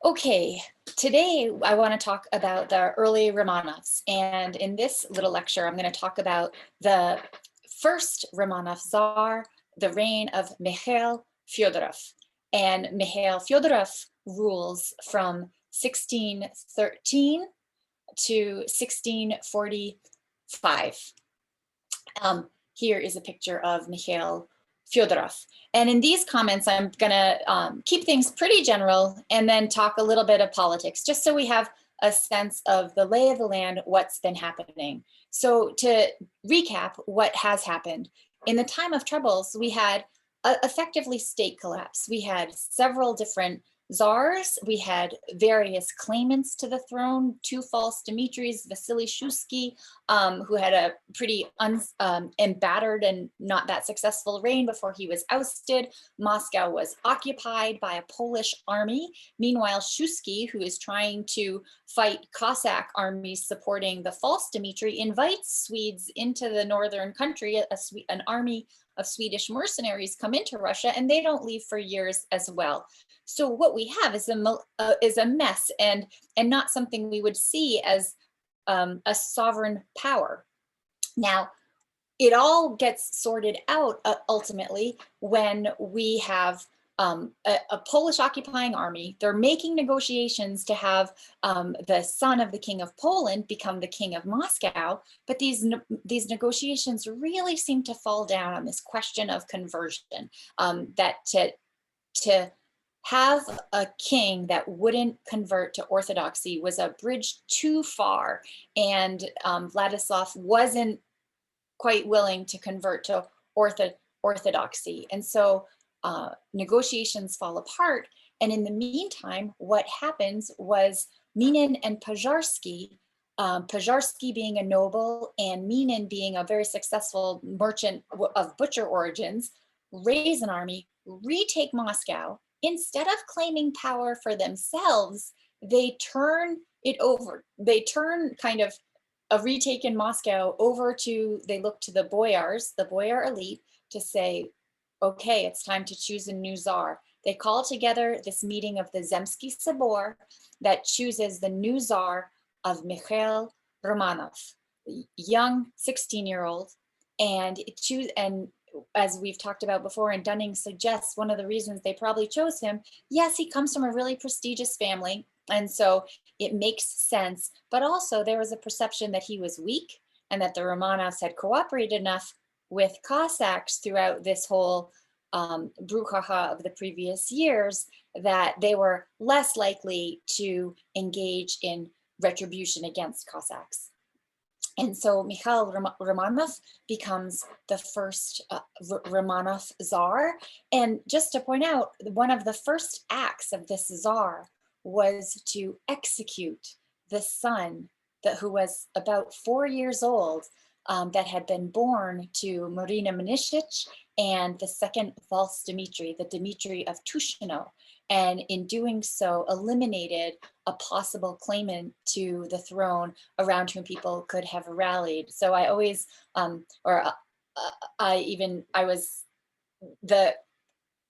Okay, today I want to talk about the early Romanovs. And in this little lecture, I'm going to talk about the first Romanov Tsar, the reign of Mikhail Fyodorov. And Mikhail Fyodorov rules from 1613 to 1645. Here is a picture of Mikhail Fyodorov. And in these comments, I'm gonna keep things pretty general and then talk a little bit of politics, just so we have a sense of the lay of the land, what's been happening. So to recap what has happened, in the time of troubles, we had effectively state collapse. We had several different czars. We had various claimants to the throne, two false Dimitris, Vasily Shuisky, who had a pretty embattered and not that successful reign before he was ousted. Moscow was occupied by a Polish army. Meanwhile, Shuisky, who is trying to fight Cossack armies supporting the false Dimitri, invites Swedes into the northern country. An army of Swedish mercenaries come into Russia, and they don't leave for years as well. So what we have is a mess, and not something we would see as a sovereign power. Now, it all gets sorted out ultimately when we have a Polish occupying army. They're making negotiations to have the son of the king of Poland become the king of Moscow, but these negotiations really seem to fall down on this question of conversion, that to have a king that wouldn't convert to Orthodoxy was a bridge too far, and Vladislav wasn't quite willing to convert to Orthodoxy. And so negotiations fall apart. And in the meantime, what happens was Minin and Pozharsky, Pozharsky being a noble and Minin being a very successful merchant of butcher origins, raise an army, retake Moscow. Instead of claiming power for themselves, they turn it over. They turn kind of a retaken Moscow over to, they look to the boyars, the boyar elite, to say, okay, it's time to choose a new czar. They call together this meeting of the Zemsky Sobor that chooses the new czar of Mikhail Romanov, young 16-year-old, and as we've talked about before, and Dunning suggests one of the reasons they probably chose him, yes, he comes from a really prestigious family, and so it makes sense, but also there was a perception that he was weak and that the Romanovs had cooperated enough with Cossacks throughout this whole brouhaha of the previous years that they were less likely to engage in retribution against Cossacks. And so Mikhail Romanov becomes the first Romanov Tsar. And just to point out, one of the first acts of this Tsar was to execute the son who was about 4 years old, that had been born to Marina Mniszich and the second false Dimitri, the Dimitri of Tushino. And in doing so, eliminated a possible claimant to the throne around whom people could have rallied. So I always, the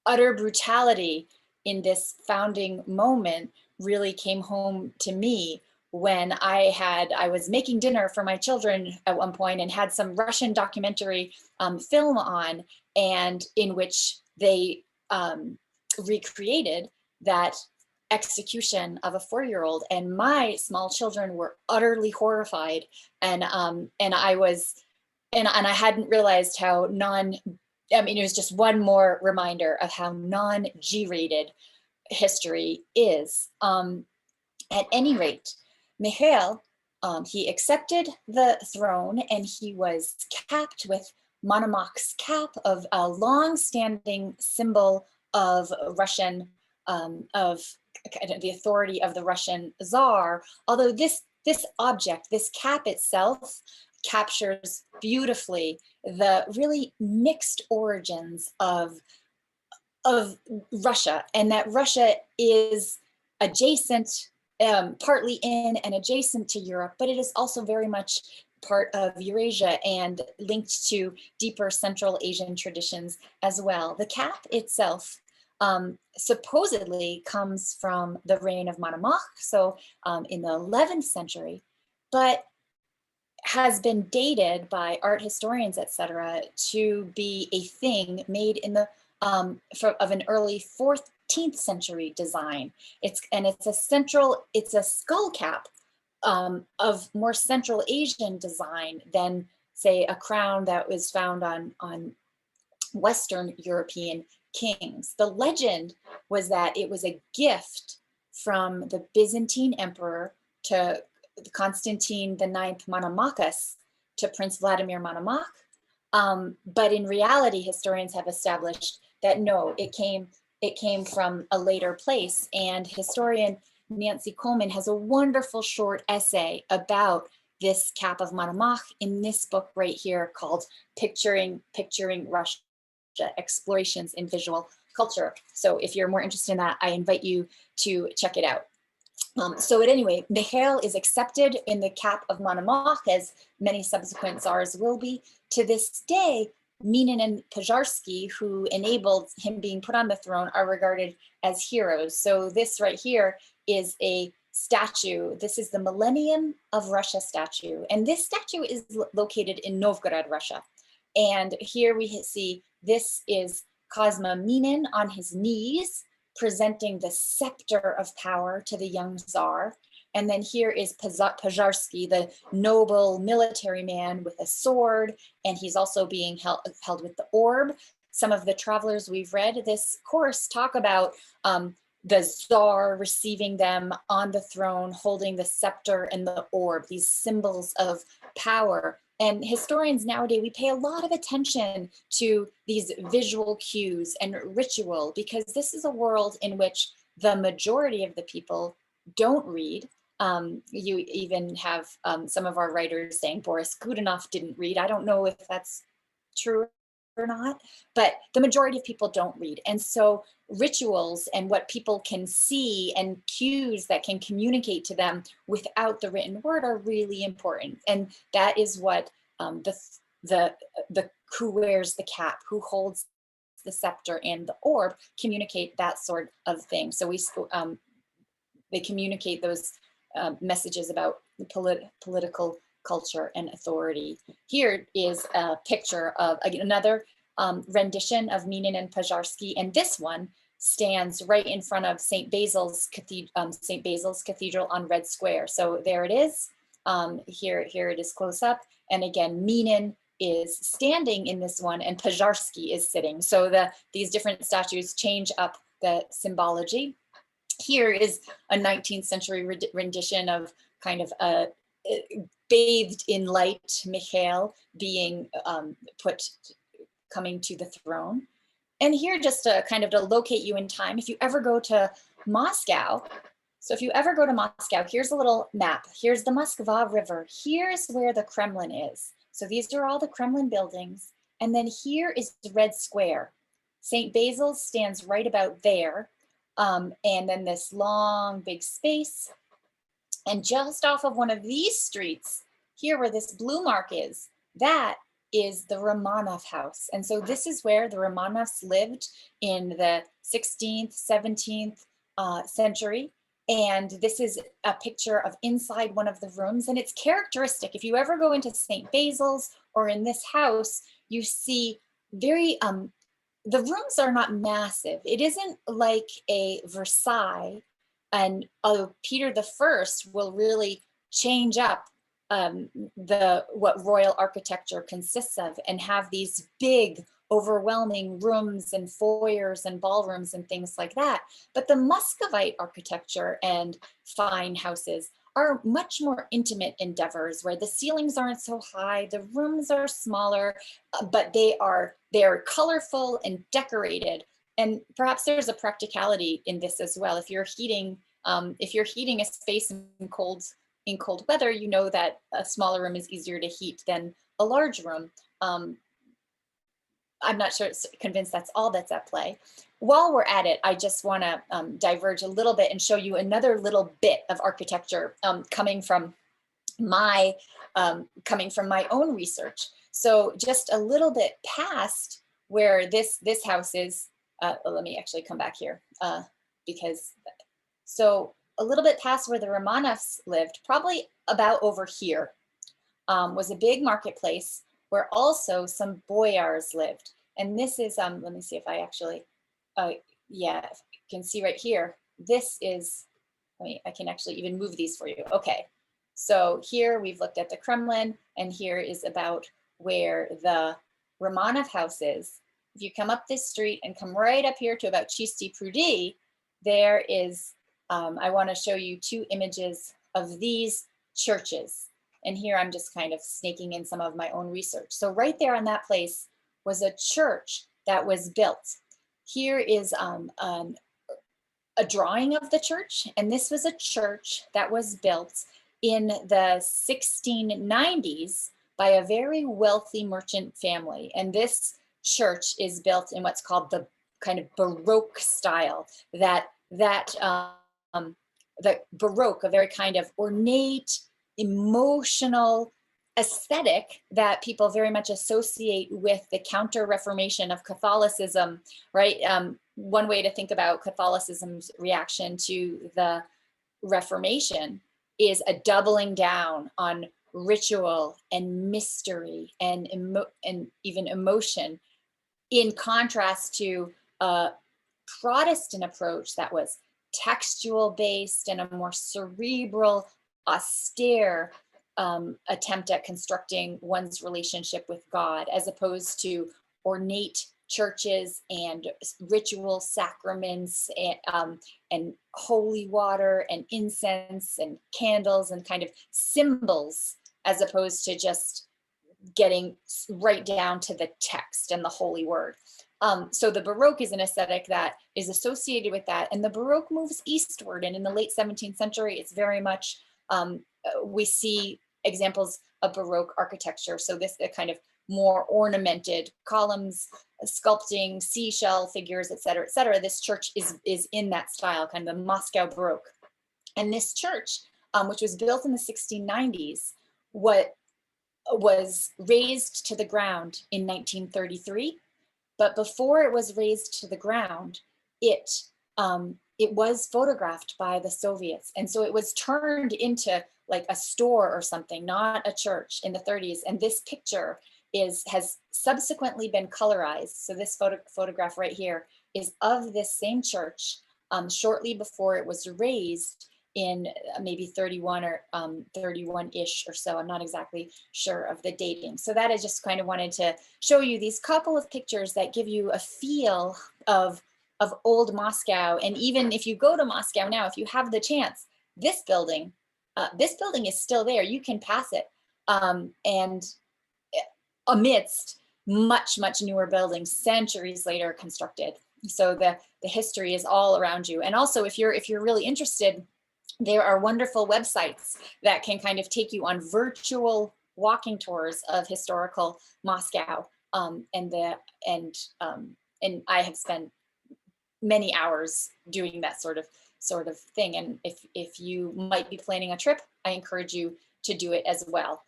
utter brutality in this founding moment really came home to me when I was making dinner for my children at one point and had some Russian documentary film on, and in which they recreated that execution of a 4-year-old, and my small children were utterly horrified, and I hadn't realized how it was just one more reminder of how non-G-rated history is. At any rate, Mikhail, he accepted the throne, and he was capped with Monomach's cap, of a long-standing symbol of Russian, of the authority of the Russian Tsar. Although this object, this cap itself, captures beautifully the really mixed origins of Russia, and that Russia is adjacent, partly in and adjacent to Europe, but it is also very much part of Eurasia and linked to deeper Central Asian traditions as well. The cap itself supposedly comes from the reign of Manamach, so in the 11th century, but has been dated by art historians, etc., to be a thing made in the of an early 14th century design. It's a skull cap of more Central Asian design than, say, a crown that was found on Western European kings. The legend was that it was a gift from the Byzantine emperor to Constantine IX Monomachus to Prince Vladimir Monomach. But in reality, historians have established that no, it came from a later place. And historian Nancy Coleman has a wonderful short essay about this cap of Monomach in this book right here called Picturing Russia, Explorations in Visual Culture. So if you're more interested in that, I invite you to check it out. So at any rate, Mikhail is accepted in the cap of Monomach, as many subsequent czars will be. To this day, Minin and Pozharsky, who enabled him being put on the throne, are regarded as heroes. So this right here is a statue. This is the Millennium of Russia statue. And this statue is located in Novgorod, Russia. And here we see this is Kazma Minin on his knees, presenting the scepter of power to the young czar. And then here is Pozharsky, the noble military man with a sword, and he's also being held with the orb. Some of the travelers we've read this course talk about the czar receiving them on the throne, holding the scepter and the orb, these symbols of power. And historians nowadays, we pay a lot of attention to these visual cues and ritual, because this is a world in which the majority of the people don't read. You even have some of our writers saying Boris Godunov didn't read. I don't know if that's true or not, but the majority of people don't read. And so rituals and what people can see and cues that can communicate to them without the written word are really important. And that is what the who wears the cap, who holds the scepter and the orb, communicate that sort of thing. So they communicate those messages about political culture and authority. Here is a picture of another rendition of Minin and Pozharsky, and this one stands right in front of St. Basil's Cathedral on Red Square. So there it is. Here it is close up, and again, Minin is standing in this one, and Pozharsky is sitting. So these different statues change up the symbology. Here is a 19th century rendition of kind of a bathed in light Mikhail being coming to the throne. And here, just to kind of to locate you in time, if you ever go to Moscow, so if you ever go to Moscow, here's a little map. Here's the Moskva River. Here's where the Kremlin is. So these are all the Kremlin buildings. And then here is the Red Square. St. Basil's stands right about there. And then this long, big space. And just off of one of these streets, here where this blue mark is, that is the Romanov house. And so this is where the Romanovs lived in the 16th, 17th century. And this is a picture of inside one of the rooms. And it's characteristic. If you ever go into St. Basil's or in this house, you see very, the rooms are not massive. It isn't like a Versailles, and Peter I will really change up what royal architecture consists of, and have these big, overwhelming rooms and foyers and ballrooms and things like that. But the Muscovite architecture and fine houses are much more intimate endeavors, where the ceilings aren't so high, the rooms are smaller, but they're colorful and decorated. And perhaps there's a practicality in this as well. If you're heating a space in cold weather, you know that a smaller room is easier to heat than a large room. I'm not convinced that's all that's at play. While we're at it, I just want to diverge a little bit and show you another little bit of architecture coming from my own research. So just a little bit past where this house is, let me actually come back here because, so a little bit past where the Romanovs lived, probably about over here, was a big marketplace where also some boyars lived. And this is, let me see if I actually, yeah, if you can see right here, this is, I can actually even move these for you. Okay, so here we've looked at the Kremlin, and here is about where the Romanov house is. If you come up this street and come right up here to about Chisty Prudi, there is, I want to show you two images of these churches. And here I'm just kind of snaking in some of my own research. So right there on that place was a church that was built. Here is a drawing of the church, and this was a church that was built in the 1690s by a very wealthy merchant family. And this church is built in what's called the kind of Baroque style, that Baroque, a very kind of ornate, emotional aesthetic that people very much associate with the Counter-Reformation of Catholicism, right? One way to think about Catholicism's reaction to the Reformation is a doubling down on ritual and mystery and even emotion, in contrast to a Protestant approach that was textual based and a more cerebral, austere attempt at constructing one's relationship with God, as opposed to ornate churches and ritual sacraments and holy water and incense and candles and kind of symbols, as opposed to just getting right down to the text and the holy word. So the Baroque is an aesthetic that is associated with that, and the Baroque moves eastward, and in the late 17th century, it's very much, we see examples of Baroque architecture. So this kind of more ornamented columns, sculpting, seashell figures, et cetera, et cetera. This church is in that style, kind of the Moscow Baroque. And this church, which was built in the 1690s, was razed to the ground in 1933. But before it was razed to the ground, it was photographed by the Soviets. And so it was turned into like a store or something, not a church, in the 30s. And this picture has subsequently been colorized. So this photograph right here is of this same church shortly before it was razed in maybe 31 or 31-ish or so. I'm not exactly sure of the dating. So that I just kind of wanted to show you these couple of pictures that give you a feel of old Moscow. And even if you go to Moscow now, if you have the chance, this building is still there. You can pass it. And amidst much, much newer buildings, centuries later constructed. So the history is all around you. And also, if you're really interested, there are wonderful websites that can kind of take you on virtual walking tours of historical Moscow. And I have spent many hours doing that sort of thing. And if you might be planning a trip, I encourage you to do it as well.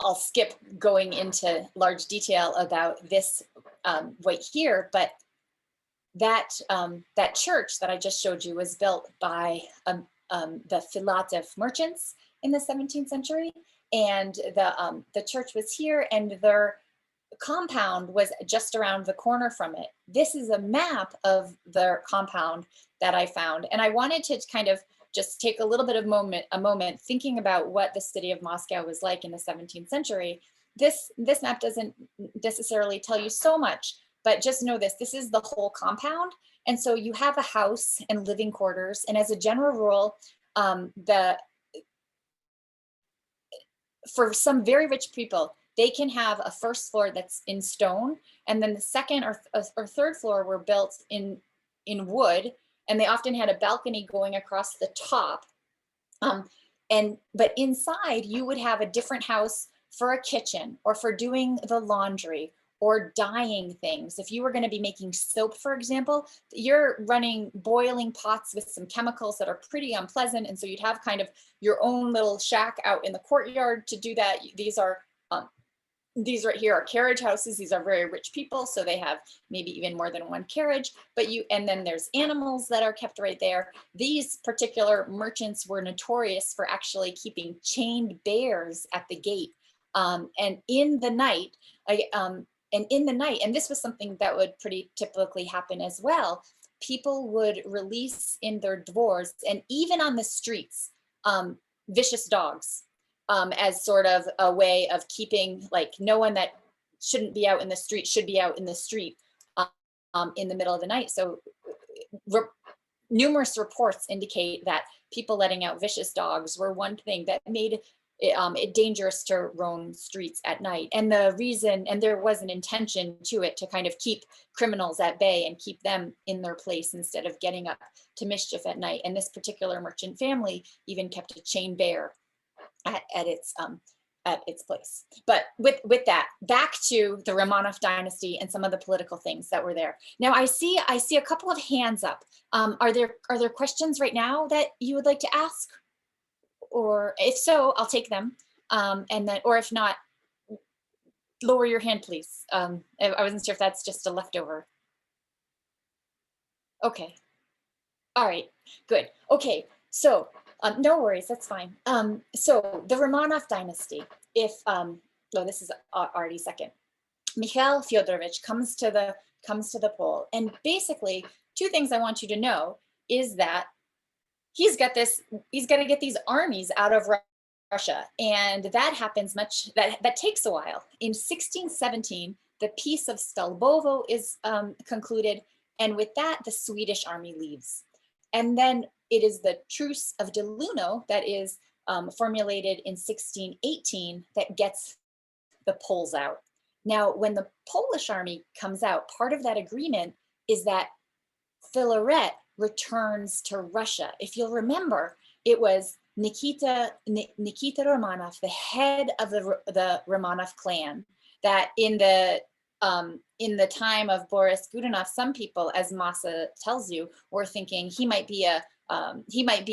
I'll skip going into large detail about this right here, but that church that I just showed you was built by the Filatov merchants in the 17th century, and the church was here, and their compound was just around the corner from it. This is a map of their compound that I found, and I wanted to kind of just take a little bit of a moment thinking about what the city of Moscow was like in the 17th century. This map doesn't necessarily tell you so much, but just know this is the whole compound. And so you have a house and living quarters. And as a general rule, for some very rich people, they can have a first floor that's in stone. And then the second or third floor were built in wood. And they often had a balcony going across the top. But inside you would have a different house for a kitchen, or for doing the laundry, or dyeing things. If you were going to be making soap, for example, you're running boiling pots with some chemicals that are pretty unpleasant. And so you'd have kind of your own little shack out in the courtyard to do that. These are these right here are carriage houses. These are very rich people, so they have maybe even more than one carriage. And then there's animals that are kept right there. These particular merchants were notorious for actually keeping chained bears at the gate. And in the night, and this was something that would pretty typically happen as well, people would release in their dvors and even on the streets, vicious dogs, as sort of a way of keeping, like, no one that shouldn't be out in the street should be out in the street in the middle of the night. So numerous reports indicate that people letting out vicious dogs were one thing that made it dangerous to roam streets at night. And the reason, and there was an intention to it, to kind of keep criminals at bay and keep them in their place instead of getting up to mischief at night. And this particular merchant family even kept a chained bear at its place. But with that, back to the Romanov dynasty and some of the political things that were there. Now I see a couple of hands up. Are there questions right now that you would like to ask? Or if so, I'll take them. And then, or if not, lower your hand, please. I wasn't sure if that's just a leftover. Okay. All right, good. Okay, so no worries, that's fine. So the Romanov dynasty, oh, this is already second. Mikhail Feodorovich comes to the pole, and basically two things I want you to know is that he's got to get these armies out of Russia, and that happens that takes a while. In 1617, the Peace of Stalbovo is concluded, and with that, the Swedish army leaves. And then it is the Truce of Deluno that is formulated in 1618 that gets the Poles out. Now, when the Polish army comes out, part of that agreement is that Filaret returns to Russia. If you'll remember, it was Nikita Romanov, the head of the Romanov clan, that in the time of Boris Godunov, some people, as Masa tells you, were thinking he might be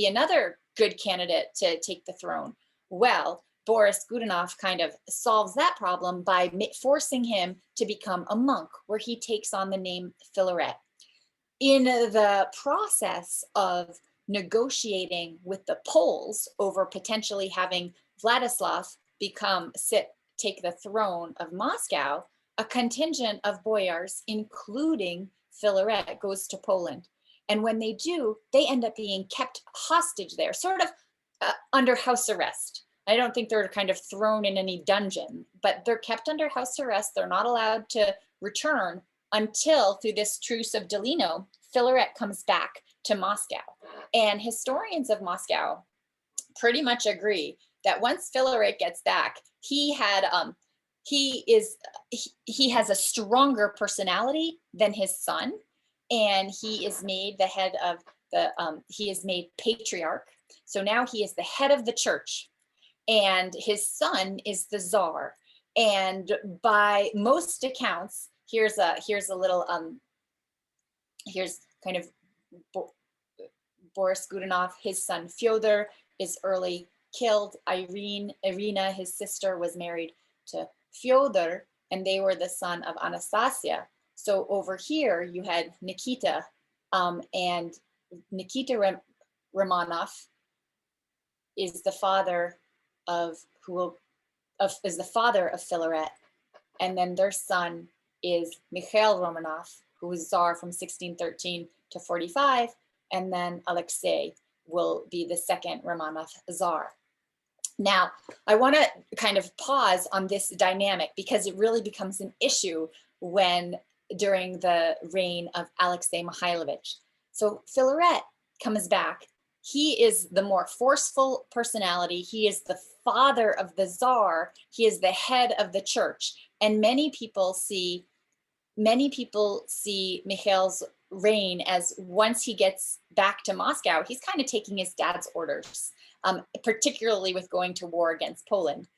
another good candidate to take the throne. Well, Boris Godunov kind of solves that problem by forcing him to become a monk, where he takes on the name Filaret. In the process of negotiating with the Poles over potentially having Vladislav take the throne of Moscow, a contingent of boyars, including Filaret, goes to Poland. And when they do, they end up being kept hostage there, sort of under house arrest. I don't think they're kind of thrown in any dungeon, but they're kept under house arrest. They're not allowed to return until, through this Truce of Deluno, Filaret comes back to Moscow. And historians of Moscow pretty much agree that once Filaret gets back, he has a stronger personality than his son, and he is made the head of he is made patriarch. So now he is the head of the church, and his son is the czar. And by most accounts, here's kind of Boris Godunov, his son Fyodor is early killed. Irina, his sister, was married to Fyodor, and they were the son of Anastasia. So over here you had Nikita, and Nikita Romanov is the father of Filaret, and then their son is Mikhail Romanov, who was czar from 1613 to 45, and then Alexei will be the second Romanov czar. Now, I want to kind of pause on this dynamic because it really becomes an issue during the reign of Alexei Mikhailovich. So Filaret comes back. He is the more forceful personality. He is the father of the czar. He is the head of the church. And many people see Mikhail's reign as, once he gets back to Moscow, he's kind of taking his dad's orders, particularly with going to war against Poland.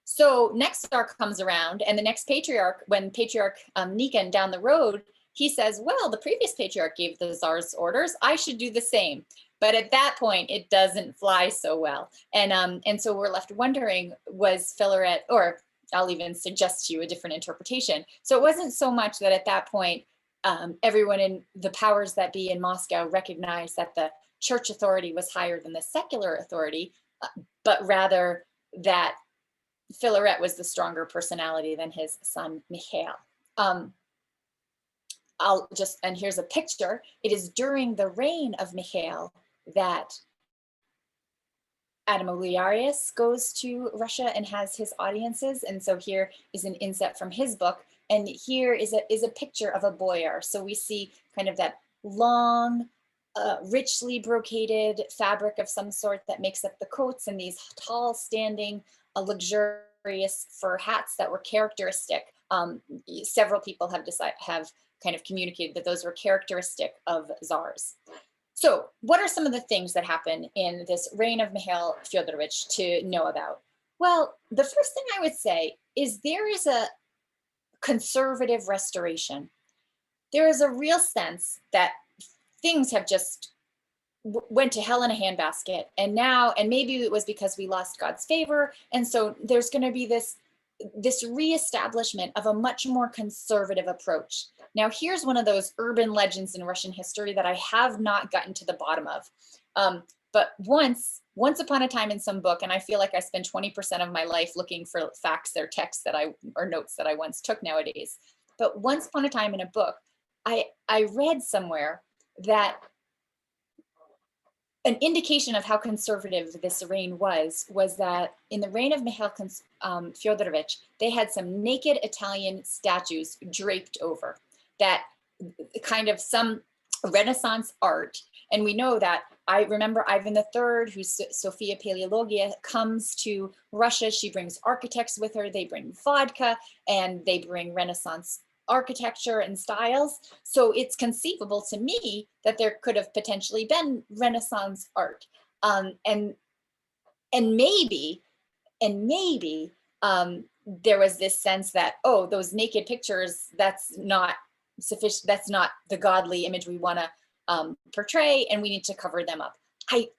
So next czar comes around, and the next patriarch, when Patriarch Nikan down the road, he says, well, the previous patriarch gave the czar's orders, I should do the same. But at that point, it doesn't fly so well. And so we're left wondering, was Filaret, or I'll even suggest to you a different interpretation. So it wasn't so much that at that point, everyone in the powers that be in Moscow recognized that the church authority was higher than the secular authority, but rather that Filaret was the stronger personality than his son Mikhail. And here's a picture. It is during the reign of Mikhail that Adamoliarius goes to Russia and has his audiences. And so here is an inset from his book. And here is a picture of a boyar. So we see kind of that long, richly brocaded fabric of some sort that makes up the coats, and these tall standing, luxurious fur hats that were characteristic. Several people have kind of communicated that those were characteristic of czars. So what are some of the things that happen in this reign of Mikhail Feodorovich to know about? Well, the first thing I would say is there is a conservative restoration. There is a real sense that things have just went to hell in a handbasket, and maybe it was because we lost God's favor, and so there's going to be this reestablishment of a much more conservative approach. Now, here's one of those urban legends in Russian history that I have not gotten to the bottom of. But once upon a time in some book, and I feel like I spend 20% of my life looking for facts or texts or notes that I once took nowadays. But once upon a time in a book, I read somewhere that an indication of how conservative this reign was that in the reign of Mikhail Feodorovich, they had some naked Italian statues draped over that, kind of some Renaissance art. And we know that, I remember Ivan III, who's Sophia Paleologia, comes to Russia. She brings architects with her. They bring vodka and they bring Renaissance architecture and styles. So it's conceivable to me that there could have potentially been Renaissance art. And maybe there was this sense that, oh, those naked pictures, that's not sufficient. That's not the godly image we want to portray, and we need to cover them up.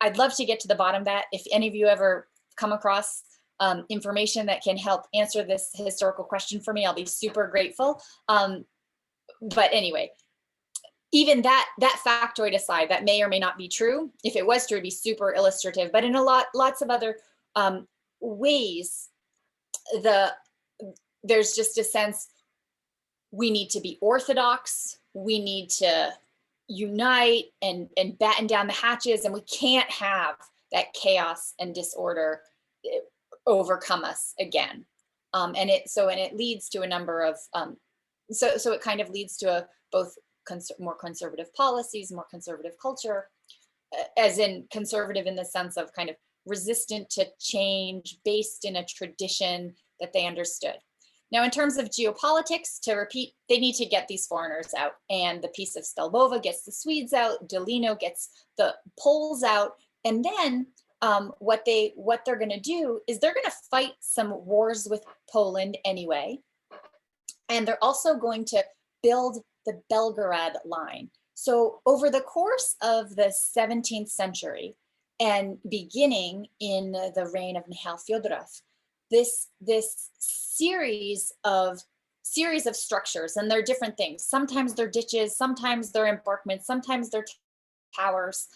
I'd love to get to the bottom of that. If any of you ever come across information that can help answer this historical question for me, I'll be super grateful. But anyway, even that factoid aside, that may or may not be true. If it was true, it'd be super illustrative. But in lots of other ways, there's just a sense we need to be orthodox. We need to unite and batten down the hatches, and we can't have that chaos and disorder overcome us again. And it leads to a number of so it kind of leads to both more conservative policies, more conservative culture, as in conservative in the sense of kind of resistant to change, based in a tradition that they understood. Now, in terms of geopolitics, to repeat, they need to get these foreigners out, and the Peace of Stelbova gets the Swedes out, Delino gets the Poles out, and then what they're going to do is they're going to fight some wars with Poland anyway, and they're also going to build the Belgorod line. So over the course of the 17th century and beginning in the reign of Mikhail Fyodorov, this series of structures, and they're different things. Sometimes they're ditches, sometimes they're embankments, sometimes they're towers,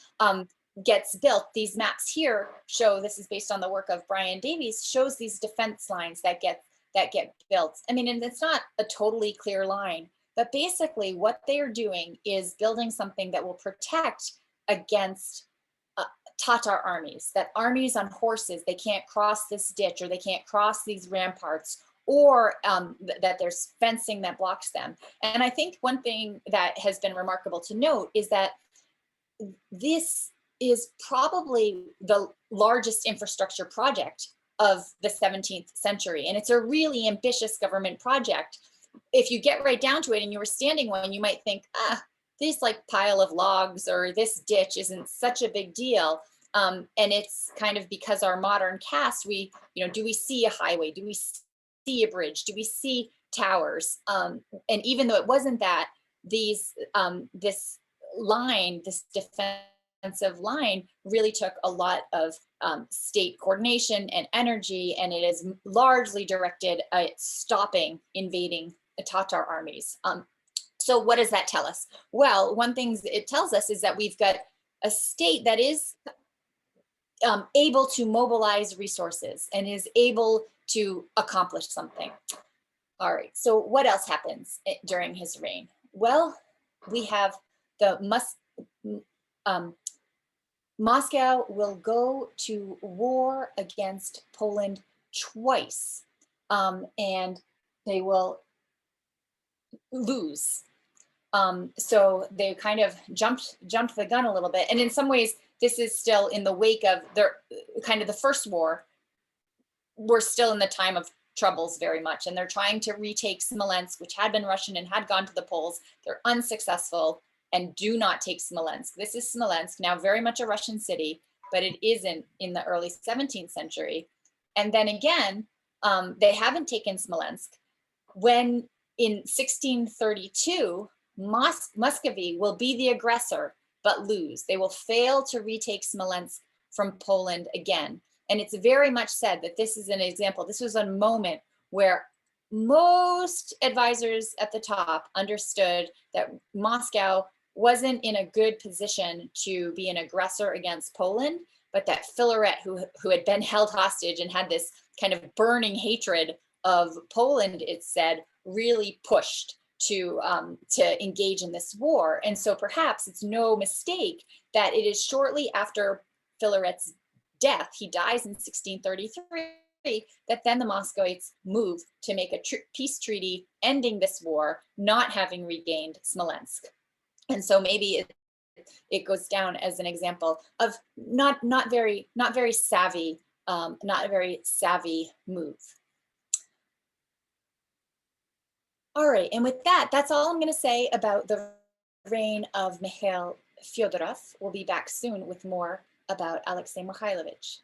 gets built. These maps here show, this is based on the work of Brian Davies, shows these defense lines that get built. I mean, and it's not a totally clear line, but basically what they're doing is building something that will protect against Tatar armies, that armies on horses, they can't cross this ditch, or they can't cross these ramparts, or that there's fencing that blocks them. And I think one thing that has been remarkable to note is that this is probably the largest infrastructure project of the 17th century. And it's a really ambitious government project. If you get right down to it and you were standing one, you might think, this like pile of logs or this ditch isn't such a big deal. And it's kind of because our modern cast, do we see a highway? Do we see a bridge? Do we see towers? And even though it wasn't that, this line, this defensive line, really took a lot of state coordination and energy, and it is largely directed at stopping invading Tatar armies. So what does that tell us? Well, one thing it tells us is that we've got a state that is able to mobilize resources and is able to accomplish something. All right, so what else happens during his reign? Well, we have the Moscow will go to war against Poland twice, and they will lose. So they kind of jumped the gun a little bit, and in some ways, this is still in the wake of their kind of the first war. We're still in the time of troubles very much, and they're trying to retake Smolensk, which had been Russian and had gone to the Poles. They're unsuccessful and do not take Smolensk. This is Smolensk, now very much a Russian city, but it isn't in the early 17th century. And then again, they haven't taken Smolensk. When in 1632, Muscovy will be the aggressor, but lose. They will fail to retake Smolensk from Poland again. And it's very much said that this is an example. This was a moment where most advisors at the top understood that Moscow wasn't in a good position to be an aggressor against Poland, but that Filaret, who had been held hostage and had this kind of burning hatred of Poland, it said, really pushed to engage in this war. And so perhaps it's no mistake that it is shortly after Filaret's death, he dies in 1633, that then the Muscovites move to make a peace treaty ending this war, not having regained Smolensk. And so maybe it goes down as an example of not very savvy, not a very savvy move. All right, and with that, that's all I'm going to say about the reign of Mikhail Fyodorov. We'll be back soon with more about Alexei Mikhailovich.